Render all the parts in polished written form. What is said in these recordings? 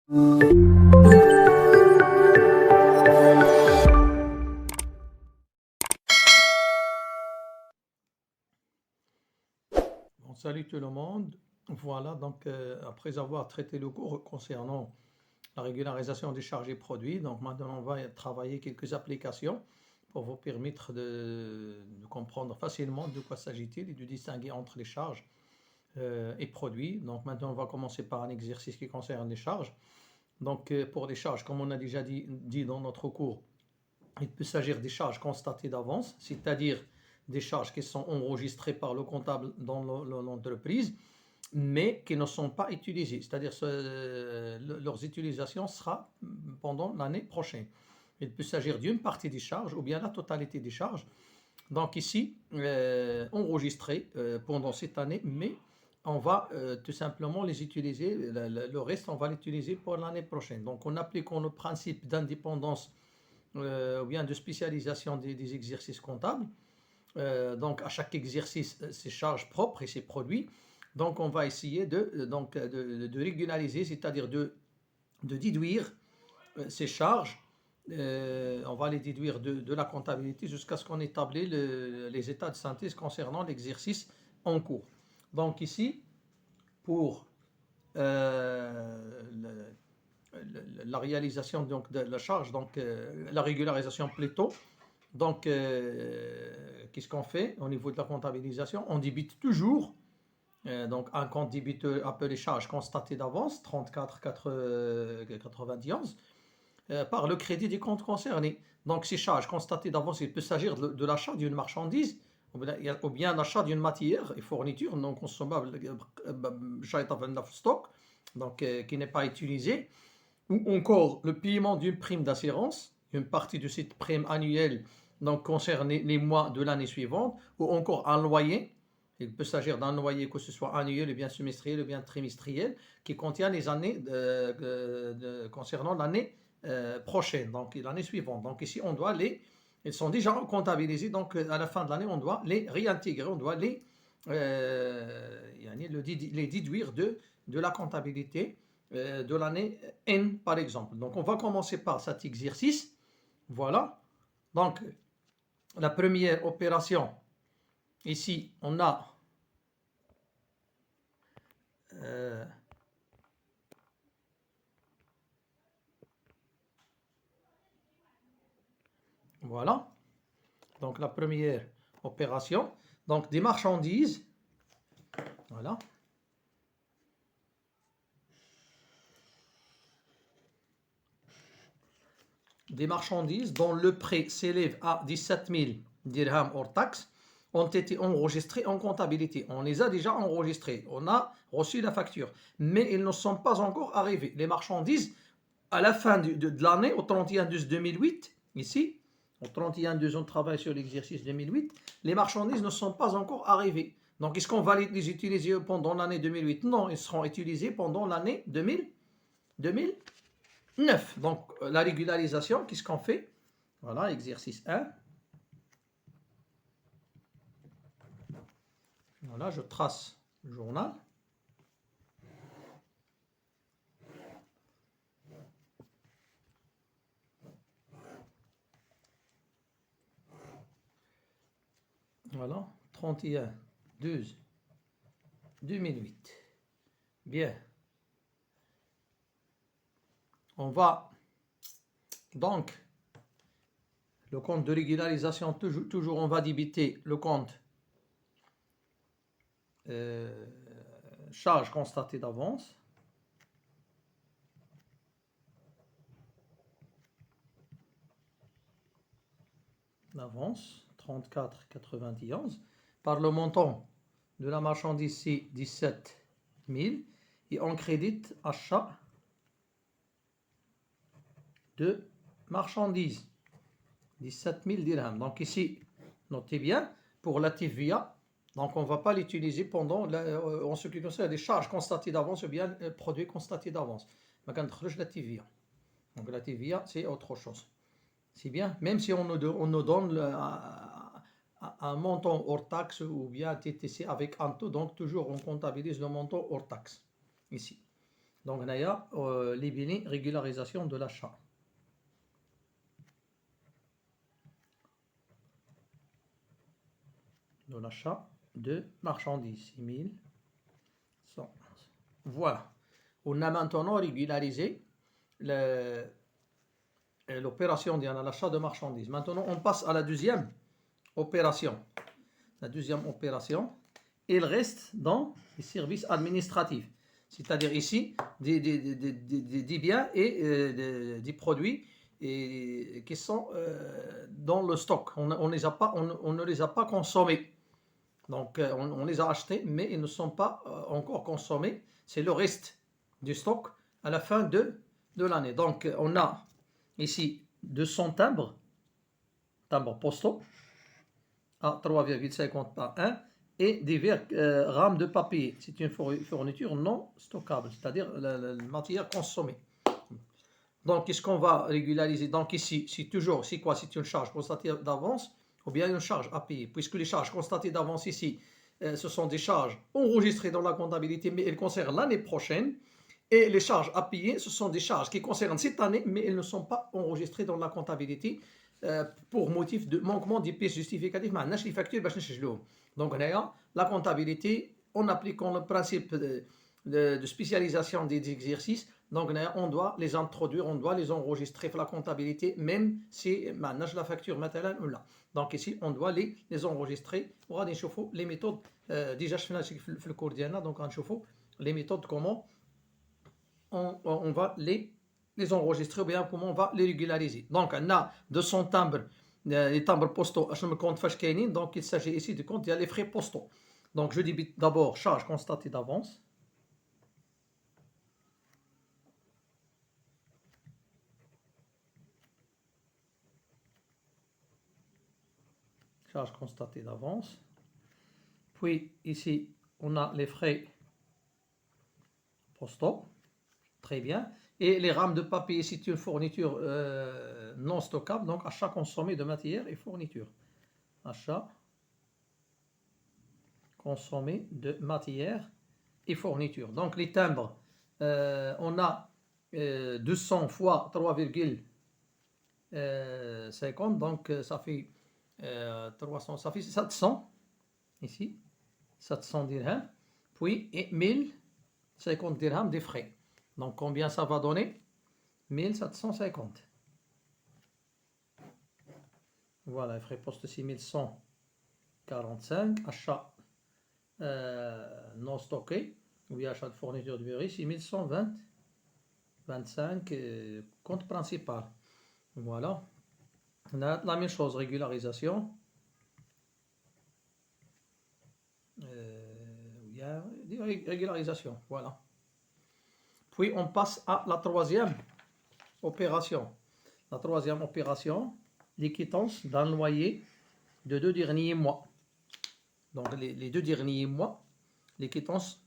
Bon, salut tout le monde. Voilà, donc après avoir traité le cours concernant la régularisation des charges et produits, donc maintenant on va travailler quelques applications pour vous permettre de comprendre facilement de quoi s'agit-il et de distinguer entre les charges et produits. Donc maintenant on va commencer par un exercice qui concerne les charges. Donc pour les charges, comme on a déjà dit dans notre cours, il peut s'agir des charges constatées d'avance, c'est-à-dire des charges qui sont enregistrées par le comptable dans l'entreprise, mais qui ne sont pas utilisées, c'est-à-dire leur utilisation sera pendant l'année prochaine. Il peut s'agir d'une partie des charges ou bien la totalité des charges. Donc ici, enregistrées pendant cette année, mais on va tout simplement les utiliser, le reste on va l'utiliser pour l'année prochaine. Donc en appliquant le principe d'indépendance ou bien de spécialisation des exercices comptables. Donc à chaque exercice, ses charges propres et ses produits. Donc on va essayer de régulariser, c'est-à-dire de déduire ces charges. On va les déduire de la comptabilité jusqu'à ce qu'on établisse les états de synthèse concernant l'exercice en cours. Donc ici, pour la réalisation donc, de la charge, donc la régularisation plutôt. Donc, qu'est-ce qu'on fait au niveau de la comptabilisation? On débite toujours donc un compte débiteur appelé charge constatée d'avance, 34,91, par le crédit du compte concerné. Donc, ces charges constatées d'avance, il peut s'agir de l'achat d'une marchandise ou bien l'achat d'une matière et fourniture non consommable, stock, donc qui n'est pas utilisée, ou encore le paiement d'une prime d'assurance, une partie de cette prime annuelle donc concerne les mois de l'année suivante, ou encore un loyer. Il peut s'agir d'un loyer que ce soit annuel ou bien semestriel ou bien trimestriel qui contient les années concernant l'année prochaine, donc l'année suivante. Donc ici on doit ils sont déjà comptabilisés, donc à la fin de l'année on doit les réintégrer, on doit les déduire de la comptabilité de l'année N par exemple. Donc on va commencer par cet exercice. Voilà. Donc la première opération, ici on a voilà. Donc la première opération, donc des marchandises. Voilà. Des marchandises dont le prix s'élève à 17 000 dirhams hors taxe ont été enregistrées en comptabilité. On les a déjà enregistrées, on a reçu la facture, mais ils ne sont pas encore arrivés. Les marchandises, à la fin de l'année, au 31/12/2008, ici, au 31/12, on travaille sur l'exercice 2008, les marchandises ne sont pas encore arrivées. Donc, est-ce qu'on va les utiliser pendant l'année 2008? Non, ils seront utilisés pendant l'année 2009. Donc, la régularisation, qu'est-ce qu'on fait? Voilà, exercice 1. Voilà, je trace le journal. Voilà, 31/12/2008. Bien. On va donc, le compte de régularisation, toujours on va débiter le compte charge constatée d'avance. D'avance, 34,91, par le montant de la marchandise ici, 17 000, et on crédite achat de marchandises, 17 000 dirhams. Donc ici, notez bien, pour la TVA, donc on ne va pas l'utiliser pendant, en ce qui concerne les charges constatées d'avance ou bien produits constatés d'avance. Donc la TVA, c'est autre chose. C'est bien, même si on nous donne un montant hors taxe ou bien TTC avec un taux, donc toujours on comptabilise le montant hors taxe, ici. Donc, on a les régularisation de l'achat. De l'achat de marchandises. 6111. Voilà. On a maintenant régularisé l'opération de l'achat de marchandises. Maintenant, on passe à la deuxième opération. La deuxième opération, il reste dans les services administratifs. C'est-à-dire ici, des biens et des produits qui sont dans le stock. On ne les a pas consommés. Donc, on les a achetés, mais ils ne sont pas encore consommés. C'est le reste du stock à la fin de l'année. Donc, on a ici 200 timbres postaux à 3,50 par 1 et divers rames de papier. C'est une fourniture non stockable, c'est-à-dire la matière consommée. Donc, qu'est-ce qu'on va régulariser? Donc, ici, c'est quoi? C'est une charge constatée d'avance ou bien une charge à payer. Puisque les charges constatées d'avance ici, ce sont des charges enregistrées dans la comptabilité, mais elles concernent l'année prochaine. Et les charges à payer, ce sont des charges qui concernent cette année, mais elles ne sont pas enregistrées dans la comptabilité pour motif de manquement des pièces justificatives. Les factures, donc, la comptabilité, en appliquant le principe de spécialisation des exercices, donc on doit les introduire, on doit les enregistrer pour la comptabilité, même si la facture maintenant ou là. Donc ici, on doit les enregistrer. On va chauffer les méthodes. Déjà, je fais le cours d'Iana, donc on chauffe les méthodes, comment on va les enregistrer ou bien comment on va les régulariser. Donc, on a 200 timbres, les timbres postaux, je me compte donc il s'agit ici de compte, il y a les frais postaux. Donc, je débite d'abord charge constatée d'avance. Charge constatée d'avance. Puis, ici, on a les frais postaux. Très bien. Et les rames de papier, c'est une fourniture non stockable, donc achat consommé de matière et fourniture. Achat consommé de matière et fourniture. Donc les timbres, on a 200 fois 3,50, donc ça fait 300, ça fait 700 ici, 700 dirhams, puis et 1050 dirhams des frais. Donc combien ça va donner? 1750. Voilà, les frais postes 6145, achat non stocké, ou bien achat de fourniture de bureau, 6120, 25, compte principal. Voilà. On a la même chose, régularisation. Régularisation, voilà. Puis on passe à la troisième opération. La troisième opération, les quittances d'un loyer de 2 derniers mois. Donc les 2 derniers mois, les quittances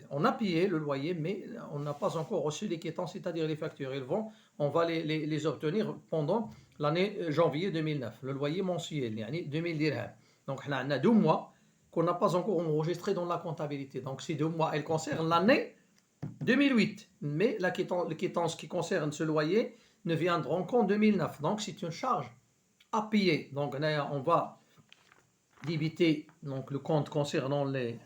on a payé le loyer, mais on n'a pas encore reçu les quittances, c'est-à-dire les factures. On va les obtenir pendant l'année janvier 2009, le loyer mensuel, 2000 dirhams. Donc on a 2 mois qu'on n'a pas encore enregistré dans la comptabilité. Donc ces 2 mois, elles concernent l'année 2008, mais les quittances qui concernent ce loyer ne viendront qu'en 2009. Donc c'est une charge à payer. Donc on va débiter donc, le compte concernant les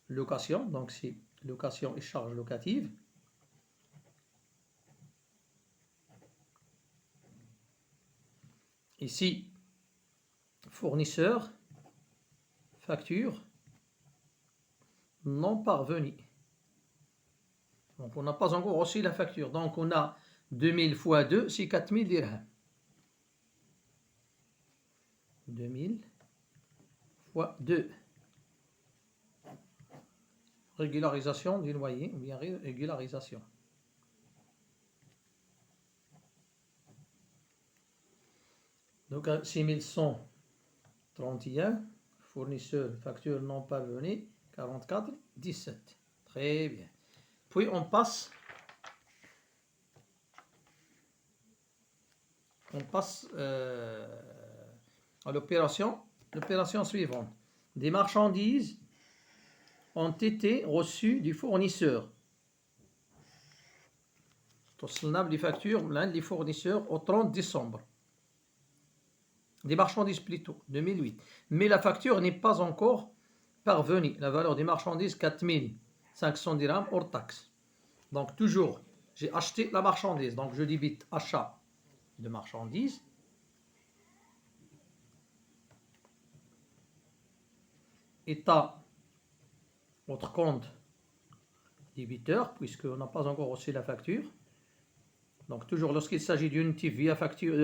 locations. Donc c'est location et charges locatives. Ici, fournisseur, facture, non parvenu. Donc on n'a pas encore reçu la facture. Donc on a 2000 fois 2, c'est 4000 dirhams. 2000 fois 2. Régularisation du loyer ou bien régularisation. Donc 6131, fournisseur, facture non parvenue, 44, 17. Très bien. Puis on passe à l'opération l'opération suivante. Des marchandises ont été reçues du fournisseur. توصلنا les factures l'un des fournisseurs au 30 décembre. Des marchandises plutôt, 2008. Mais la facture n'est pas encore parvenue. La valeur des marchandises, 4500 dirhams hors taxe. Donc toujours, j'ai acheté la marchandise. Donc je débite achat de marchandises. État, votre compte débiteur, puisqu'on n'a pas encore reçu la facture. Donc toujours lorsqu'il s'agit d'une TVA facture,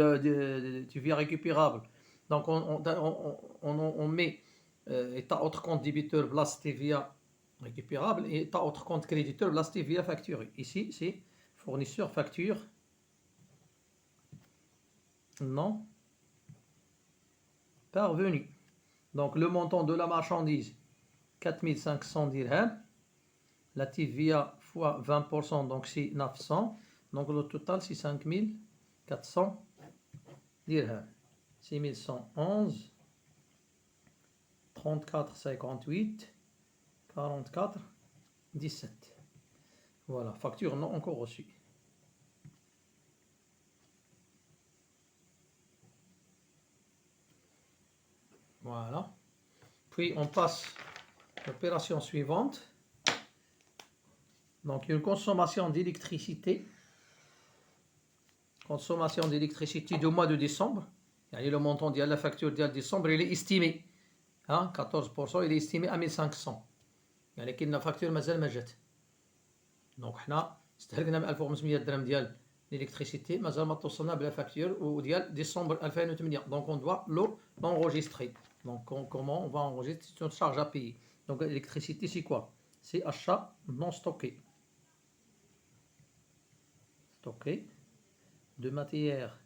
TVA récupérable, donc on met état autre compte débiteur place TVA récupérable et état autre compte créditeur place TVA facturé. Ici c'est fournisseur facture non parvenu. Donc le montant de la marchandise 4500 dirhams, la TVA fois 20%, donc c'est 900. Donc le total c'est 5400 dirhams. 6111, 34, 58, 44, 17. Voilà, facture non encore reçue. Voilà. Puis on passe à l'opération suivante. Donc une consommation d'électricité. Consommation d'électricité du mois de décembre. Le montant de la facture de décembre, il est estimé. 14%, il est estimé à 1500. يعني كنا فاكتور مازال ما جات. دونك حنا استهلكنا 1500 درهم ديال l'électricité, مازال ما توصلنا بلا فاكتور وديال ديسمبر 2008. Donc on doit l'enregistrer. Donc comment on va enregistrer? C'est une charge à payer. Donc l'électricité c'est quoi? C'est achat non stocké. Stocké de matières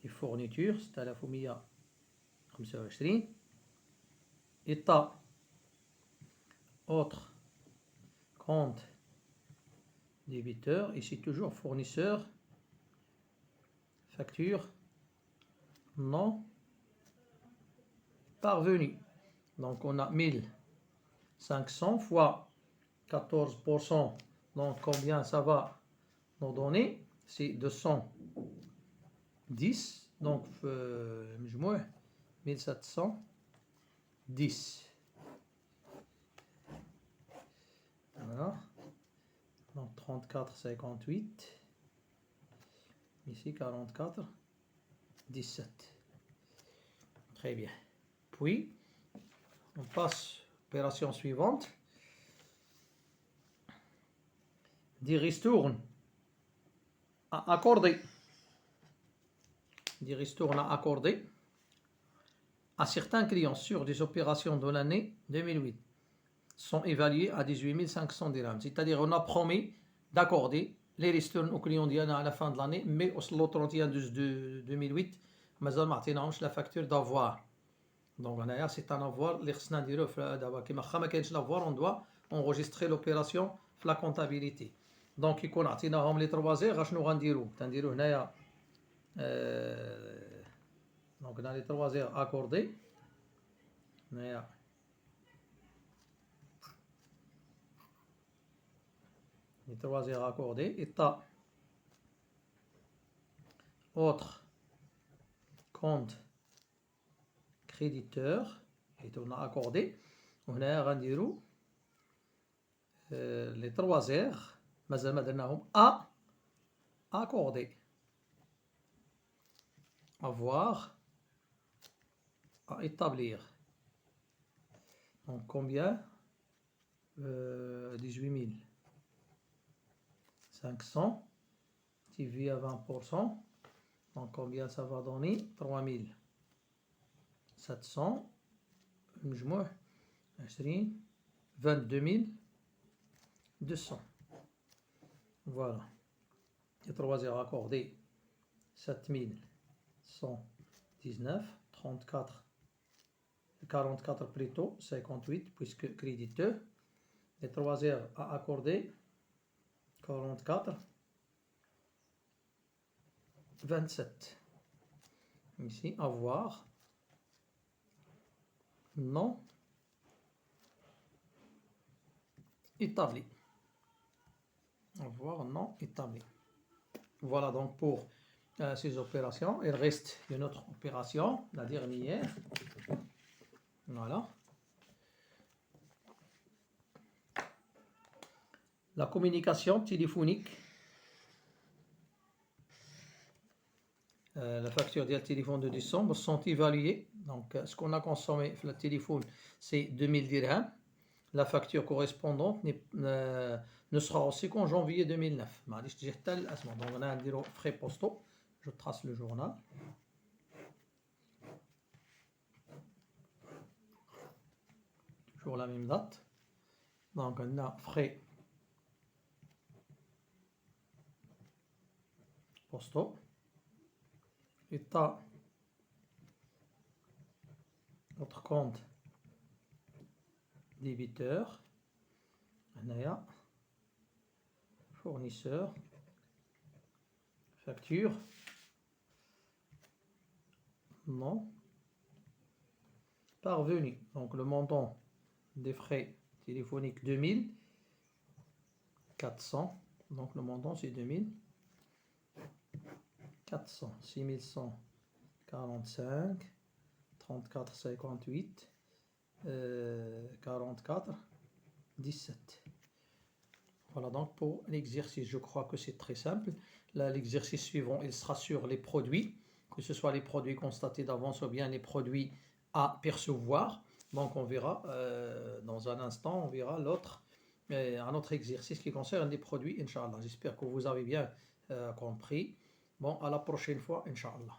et fournitures, c'est à la FOMIA 25. État autre compte débiteur, ici toujours fournisseur, facture non parvenu. Donc on a 1500 fois 14%, donc combien ça va nous donner? C'est 210, donc 1710. Voilà. Donc 34, 58. Ici 44, 17. Très bien. Puis, on passe à l'opération suivante. Des ristournes à accorder. Des ristournes à accorder à certains clients sur des opérations de l'année 2008 sont évalués à 18 500 dirhams. C'est-à-dire on a promis d'accorder les ristournes aux clients à la fin de l'année, mais au 31 de 2008 مازال ما عطيناهمش la facture d'avoir. Donc c'est un avoir اللي خصنا نديروه دابا كيما واخا ما كاينش l'avoir, on doit enregistrer l'opération في la comptabilité. Donc يكون عطيناهم لي 3 زير شنو غنديرو تنديرو هنايا donc dans les 3 heures accordées هنايا les 3 heures accordées, état autre compte créditeur et on a accordé وهنا غنديرو les 3 heures مازال ما درناهم à accorder, avoir à établir. Donc combien? 18 500 divisé à 20%. Donc combien ça va donner? 3700 مجموع 20 22 200. Voilà. Les 3 heures accordées 7119, 34, 44 plutôt, 58 puisque créditeur. Les 3 heures à accorder 44, 27. Ici, avoir non établi. On va voir non établi. Voilà donc pour ces opérations. Il reste une autre opération, la dernière. Voilà. La communication téléphonique. La facture du téléphone de décembre sont évaluées. Donc, ce qu'on a consommé sur le téléphone, c'est 2000 dirhams. La facture correspondante ne sera aussi qu'en janvier 2009. Donc, on a un frais postaux. Je trace le journal. Toujours la même date. Donc, on a frais postaux. État, notre compte débiteur. Fournisseur. Facture. Non. Parvenu. Donc, le montant des frais téléphoniques 2400. Donc, le montant, c'est 2400. 6145. 34,58. 44. 17. Voilà donc pour l'exercice. Je crois que c'est très simple. Là, l'exercice suivant, il sera sur les produits, que ce soit les produits constatés d'avance ou bien les produits à percevoir. Donc on verra dans un instant, on verra un autre exercice qui concerne les produits, Inch'Allah. J'espère que vous avez bien compris. Bon, à la prochaine fois, Inch'Allah.